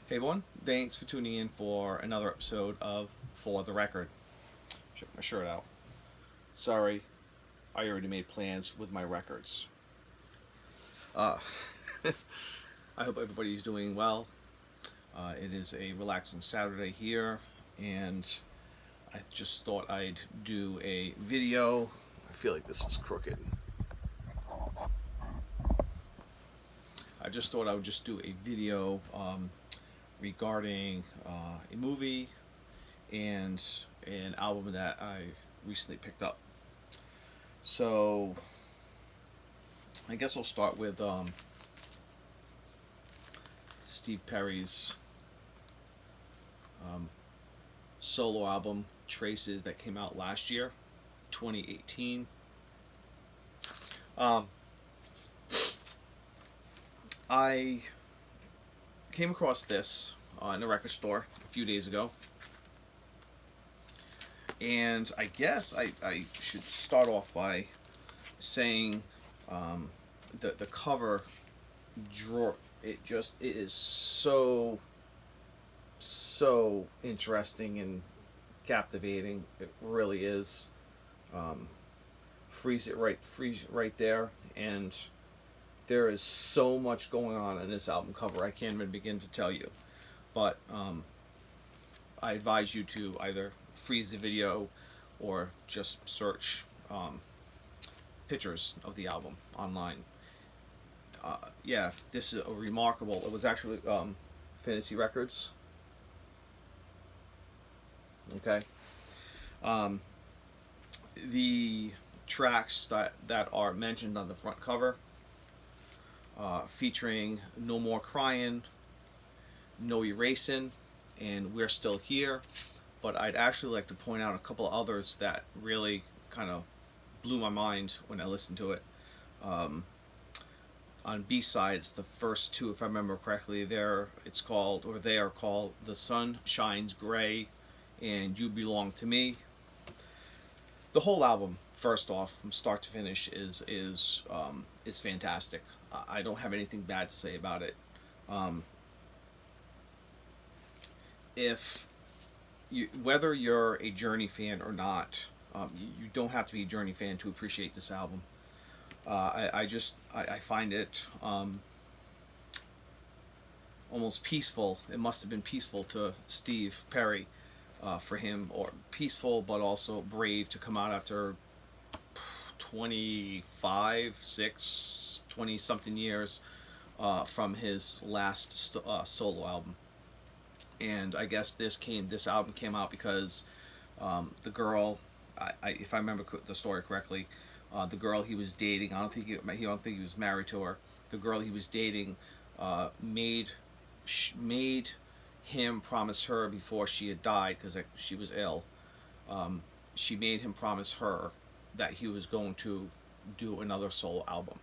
Hey everyone, thanks for tuning in for another episode of For the Record. Check my shirt out. Sorry, I already made plans with my records. Uh, I hope everybody's doing well. It is a relaxing Saturday here, and I just thought I'd do a video. I feel like this is crooked. I just thought I would just do a video regarding a movie and an album that I recently picked up. So I guess I'll start with Steve Perry's um, solo album Traces that came out last year, 2018. Um, I came across this in a record store a few days ago, and I guess I should start off by saying the cover drawer, it is so interesting and captivating. It really is. Freeze it right there, and there is so much going on in this album cover. I can't even begin to tell you, but I advise you to either freeze the video or just search pictures of the album online. Yeah, this is a remarkable. It was actually Fantasy Records. Okay. Um, the tracks that are mentioned on the front cover, featuring No More Crying, No Erasing, and We're Still Here. But I'd actually like to point out a couple of others that really kind of blew my mind when I listened to it. On B-sides, the first two, if I remember correctly, they are called The Sun Shines Gray and You Belong to Me. The whole album, first off, from start to finish, is fantastic. I don't have anything bad to say about it. If whether you're a Journey fan or not, you don't have to be a Journey fan to appreciate this album. I find it almost peaceful. It must have been peaceful to Steve Perry, for him, or peaceful but also brave to come out after 25, 6, 20 something years from his last solo album. And I guess this album came out because the girl, if I remember the story correctly, the girl he was dating, I don't think he was married to her. The girl he was dating made him promise her before she had died, because she was ill. She made him promise her that he was going to do another solo album,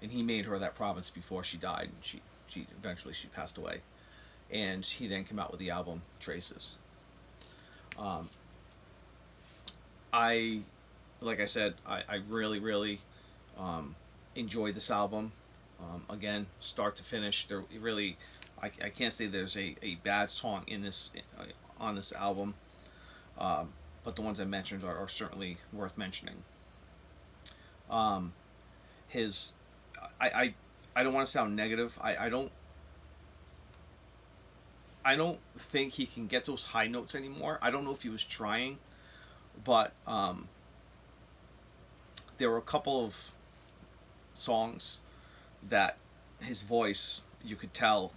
and he made her that promise before she died, and she eventually she passed away. And he then came out with the album Traces. Um, I, like I said, I really enjoyed this album. Again, start to finish, there really, I can't say there's a bad song in this on this album, but the ones I mentioned are certainly worth mentioning. His, I don't want to sound negative. I don't think he can get those high notes anymore. I don't know if he was trying, but there were a couple of songs that his voice, you could tell,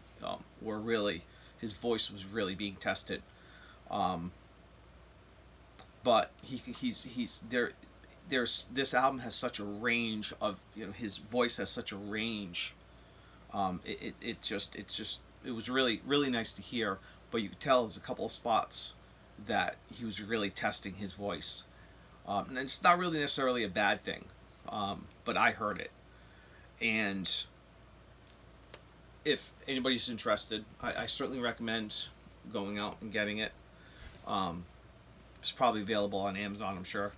were really, his voice was really being tested. Um, but he's there. This album has such a range of, his voice has such a range. It was really nice to hear, but you could tell there's a couple of spots that he was really testing his voice. And it's not really necessarily a bad thing, but I heard it. And if anybody's interested, I certainly recommend going out and getting it. It's probably available on Amazon, I'm sure.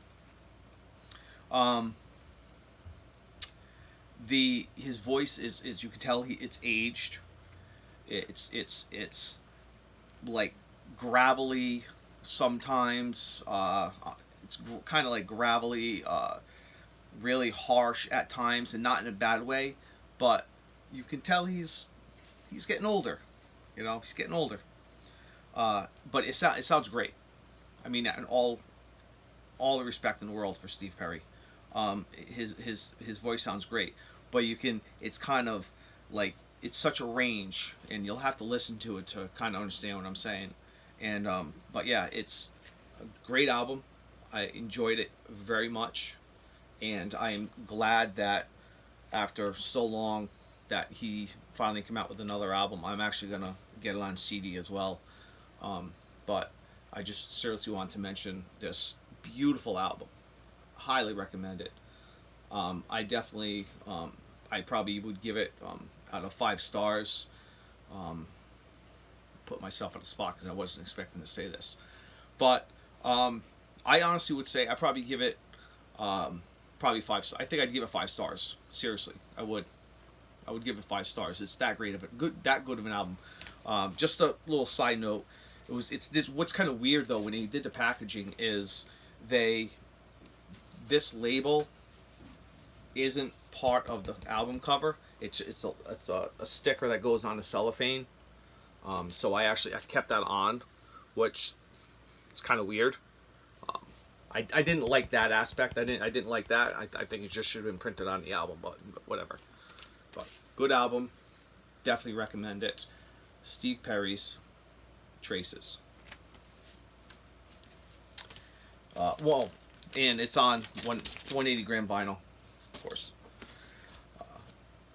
His voice is you can tell it's aged. It's like gravelly sometimes. It's kind of like gravelly, really harsh at times, and not in a bad way. But you can tell he's getting older. You know, he's getting older. But it sounds great. I mean, in all the respect in the world for Steve Perry. His voice sounds great, but you can. It's kind of like it's such a range, and you'll have to listen to it to kind of understand what I'm saying. And but yeah, it's a great album. I enjoyed it very much, and I am glad that after so long that he finally came out with another album. I'm actually gonna get it on CD as well. But I just seriously want to mention this beautiful album. Highly recommend it. I definitely, I probably would give it out of 5 stars. Um, put myself on the spot because I wasn't expecting to say this, but I honestly would say I probably give it probably 5. I think I'd give it 5 stars. Seriously, I would. I would give it 5 stars. It's that great of a that good of an album. Just a little side note. It's this. What's kind of weird though when he did the packaging is they this label isn't part of the album cover. It's a sticker that goes on the cellophane. So I kept that on, which it's kind of weird. I didn't like that aspect. I didn't like that. I think it just should have been printed on the album, but whatever. But good album, definitely recommend it. Steve Perry's Traces. Well, and it's on 180 gram vinyl, of course.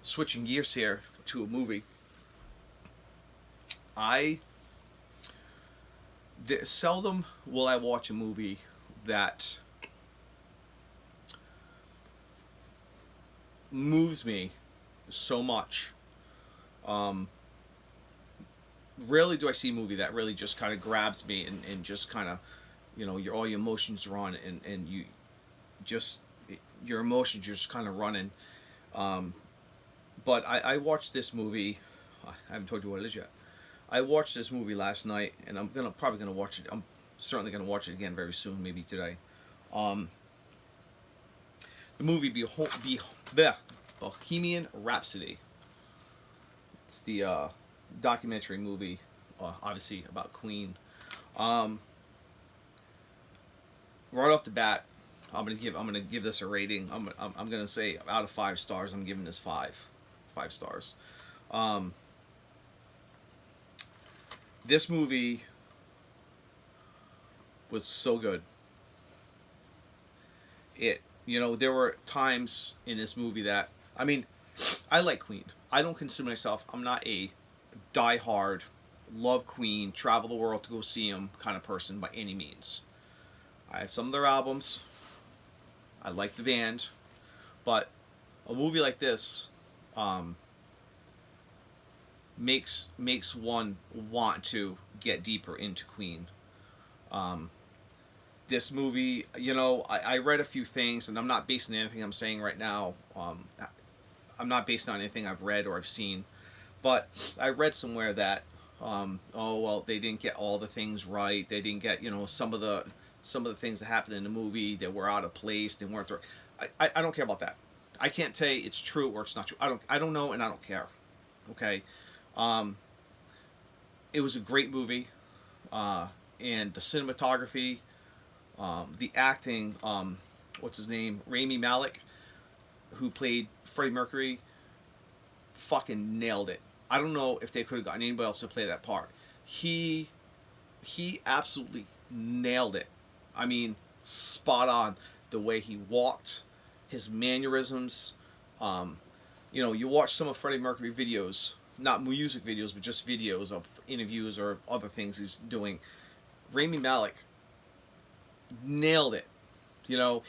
Switching gears here to a movie. Seldom will I watch a movie that moves me so much. Rarely do I see a movie that really just kind of grabs me and just kind of, all your emotions are on and you just, your emotions are just kind of running. But I watched this movie. I haven't told you what it is yet. I watched this movie last night, and I'm probably gonna watch it. I'm certainly gonna watch it again very soon, maybe today. The movie Bohemian Rhapsody. It's the documentary movie, obviously about Queen. Right off the bat, I'm gonna give this a rating. I'm gonna say out of 5 stars, I'm giving this 5 stars. This movie was so good. There were times in this movie that, I mean, I like Queen. I don't consider myself, I'm not a die-hard, love Queen, travel the world to go see them kind of person by any means. I have some of their albums. I like the band. But a movie like this makes one want to get deeper into Queen. This movie, I read a few things, and I'm not basing anything I'm saying right now. I'm not based on anything I've read or I've seen, but I read somewhere that, they didn't get all the things right. They didn't get, some of the things that happened in the movie that were out of place. They weren't. I don't care about that. I can't say it's true or it's not true. I don't know, and I don't care. Okay. It was a great movie, and the cinematography, the acting. What's his name? Rami Malek, who played Freddie Mercury, fucking nailed it. I don't know if they could have gotten anybody else to play that part. He absolutely nailed it. I mean, spot on. The way he walked, his mannerisms. You watch some of Freddie Mercury videos, not music videos, but just videos of interviews or other things he's doing. Rami Malek nailed it.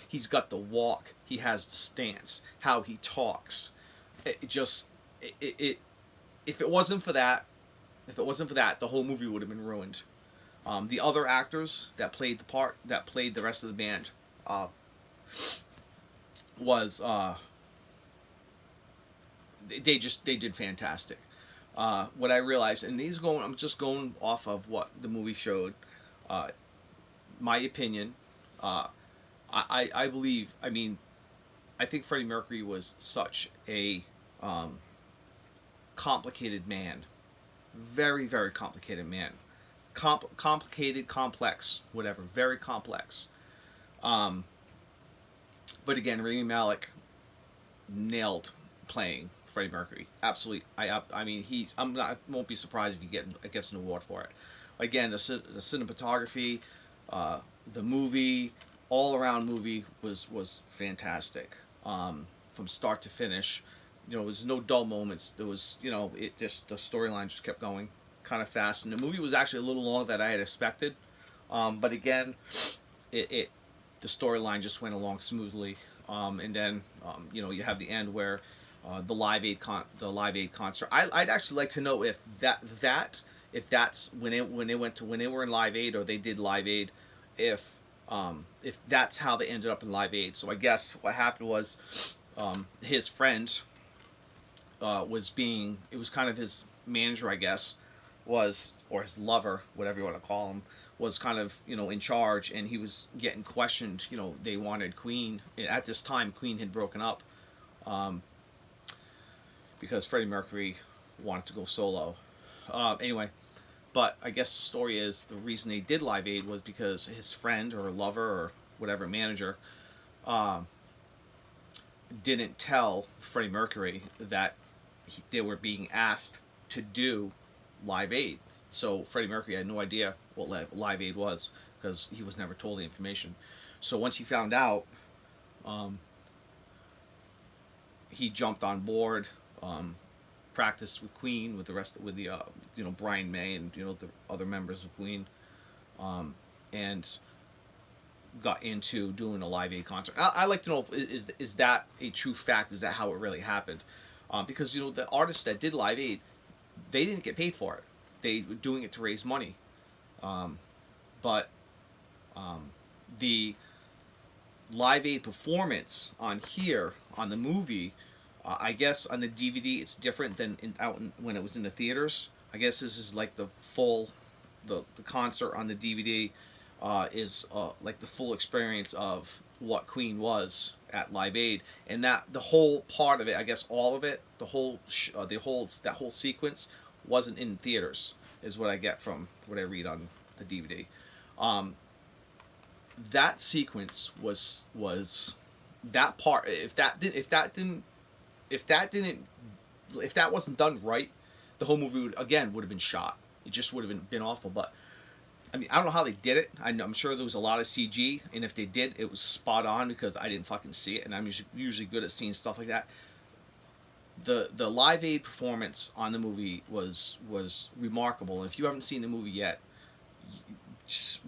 He's got the walk, he has the stance, how he talks. If it wasn't for that, the whole movie would have been ruined. The other actors that played the rest of the band, was they did fantastic. what I realized, and I'm just going off of what the movie showed. Uh, my opinion. Uh, I believe. I mean, I think Freddie Mercury was such a um, complicated man, very very complicated man, complicated, complex, whatever, very complex. Um, but again, Rami Malek nailed playing Freddie Mercury. Absolutely. I mean, I'm not. I won't be surprised if he gets an award for it. Again, the cinematography, uh, the movie, all around movie was fantastic. From start to finish, there was no dull moments. There was, it just the storyline just kept going kind of fast, and the movie was actually a little longer than I had expected. But again, it the storyline just went along smoothly. And then you have the end where the Live Aid concert. I'd actually like to know if that's when they were in Live Aid or they did Live Aid, if that's how they ended up in Live Aid. So I guess what happened was his friend it was kind of his manager, I guess, was, or his lover, whatever you want to call him, was kind of in charge, and he was getting questioned. They wanted Queen. At this time, Queen had broken up um, because Freddie Mercury wanted to go solo. Anyway, but I guess the story is the reason they did Live Aid was because his friend or lover or whatever manager um, didn't tell Freddie Mercury that they were being asked to do Live Aid. So Freddie Mercury had no idea what Live Aid was because he was never told the information. So once he found out, um, he jumped on board, practiced with Queen, with the Brian May and the other members of Queen, and got into doing a Live Aid concert. I like to know, is that a true fact? Is that how it really happened? Because the artists that did Live Aid, they didn't get paid for it. They were doing it to raise money. Um, but the Live Aid performance on the movie, I guess on the DVD it's different than when it was in the theaters. I guess this is like the concert on the DVD is like the full experience of what Queen was at Live Aid, and that the whole part of it, I guess all of it, that whole sequence wasn't in theaters, is what I get from what I read on the DVD. Um, that sequence was that part. If that wasn't done right, the whole movie would have been shot. It just would have been awful. But I mean, I don't know how they did it. I'm sure there was a lot of CG, and if they did, it was spot on because I didn't fucking see it, and I'm usually good at seeing stuff like that. The Live Aid performance on the movie was remarkable. And if you haven't seen the movie yet, just,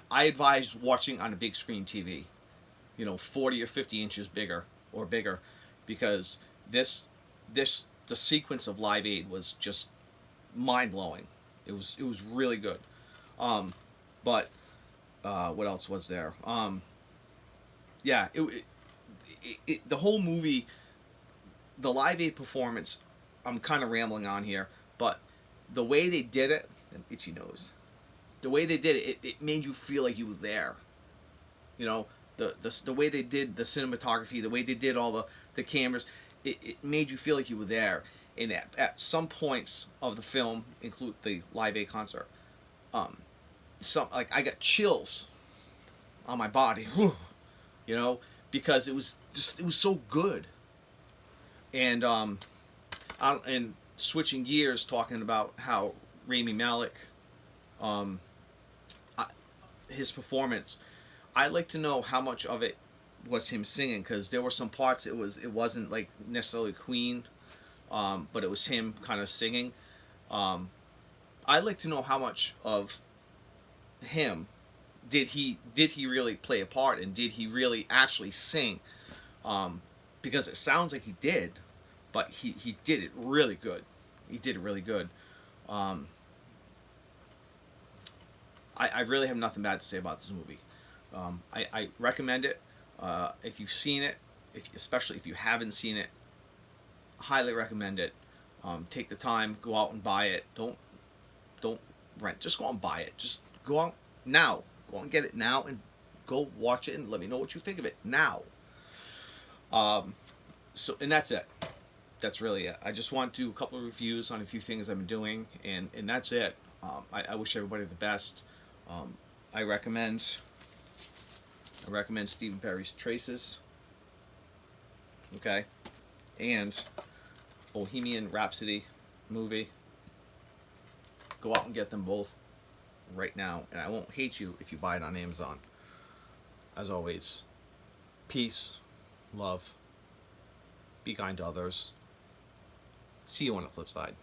I advise watching on a big screen TV, 40 or 50 inches bigger, because the sequence of Live Aid was just mind blowing. It was really good. But what else was there? Yeah, the whole movie, the Live Aid performance. I'm kind of rambling on here, but the way they did it, and itchy nose. The way they did it, it made you feel like you were there. The way they did the cinematography, the way they did all the cameras, it made you feel like you were there. And at some points of the film, include the Live Aid concert, I got chills on my body, because it was so good. And and switching gears, talking about how Rami Malek, um, his performance, I'd like to know how much of it was him singing, because there were some parts it wasn't like necessarily Queen, but it was him kind of singing. I'd like to know how much of him did he really play a part, and did he really actually sing? Because it sounds like he did, but he did it really good. He did it really good. I really have nothing bad to say about this movie. I recommend it. If you've seen it, especially if you haven't seen it, highly recommend it. Take the time, go out and buy it. Don't rent. Just go out and buy it. Just go out now. Go out and get it now and go watch it and let me know what you think of it now. So and that's it. That's really it. I just want to do a couple of reviews on a few things I've been doing, and that's it. I wish everybody the best. I recommend Stephen Perry's Traces. Okay, and Bohemian Rhapsody movie. Go out and get them both right now, and I won't hate you if you buy it on Amazon. As always, peace, love, be kind to others. See you on the flip side.